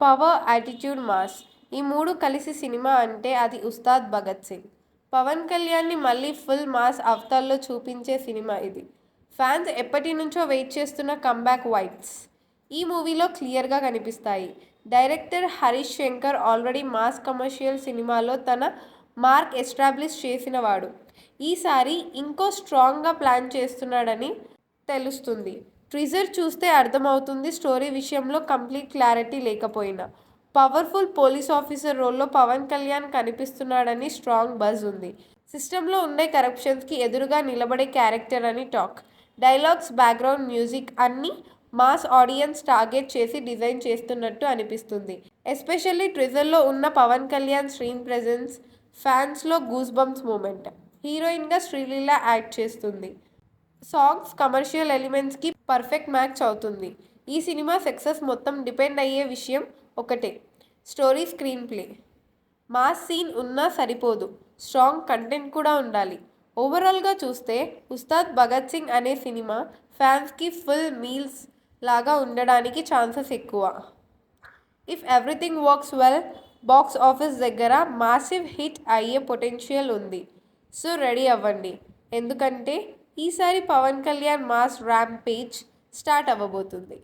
Power, attitude, mass ఈ మూడు కలిసి సినిమా అంటే అది ఉస్తాద్ భగత్ సింగ్. పవన్ కళ్యాణ్ని మళ్ళీ ఫుల్ మాస్ అవతార్లో చూపించే సినిమా ఇది. ఫ్యాన్స్ ఎప్పటి నుంచో వెయిట్ చేస్తున్న కంబ్యాక్ వైబ్స్ ఈ మూవీలో క్లియర్గా కనిపిస్తాయి. Director Harish Shankar already mass commercial సినిమాలో తన మార్క్ ఎస్టాబ్లిష్ చేసినవాడు. ఈసారి ఇంకో స్ట్రాంగ్గా ప్లాన్ చేస్తున్నాడని తెలుస్తుంది. టీజర్ చూస్తే అర్థమవుతుంది. స్టోరీ విషయంలో కంప్లీట్ క్లారిటీ లేకపోయినా పవర్ఫుల్ పోలీస్ ఆఫీసర్ రోల్లో పవన్ కళ్యాణ్ కనిపిస్తున్నాడని స్ట్రాంగ్ బజ్ ఉంది. సిస్టంలో ఉండే కరప్షన్స్కి ఎదురుగా నిలబడే క్యారెక్టర్ అని టాక్. డైలాగ్స్, బ్యాక్గ్రౌండ్ మ్యూజిక్ అన్నీ మాస్ ఆడియన్స్ టార్గెట్ చేసి డిజైన్ చేస్తున్నట్టు అనిపిస్తుంది. ఎస్పెషల్లీ టీజర్లో ఉన్న పవన్ కళ్యాణ్ స్క్రీన్ ప్రెజెన్స్ ఫ్యాన్స్లో గూస్ బంప్స్ మూమెంట్. హీరోయిన్గా శ్రీలీల యాక్ట్ చేస్తుంది. సాంగ్స్, కమర్షియల్ ఎలిమెంట్స్కి పర్ఫెక్ట్ మ్యాచ్ అవుతుంది. ఈ సినిమా సక్సెస్ మొత్తం డిపెండ్ అయ్యే విషయం ఒకటే, story, screenplay. Mass scene ఉన్నా సరిపోదు, స్ట్రాంగ్ కంటెంట్ కూడా ఉండాలి. ఓవరాల్గా చూస్తే ఉస్తాద్ భగత్ సింగ్ అనే సినిమా ఫ్యాన్స్కి ఫుల్ మీల్స్ లాగా ఉండడానికి ఛాన్సెస్ ఎక్కువ. If everything works well box office దగ్గర మాసివ్ హిట్ అయ్యే పొటెన్షియల్ ఉంది. సో రెడీ అవ్వండి, ఎందుకంటే ఈసారి Pawan Kalyan mass rampage start అవ్వబోతుంది.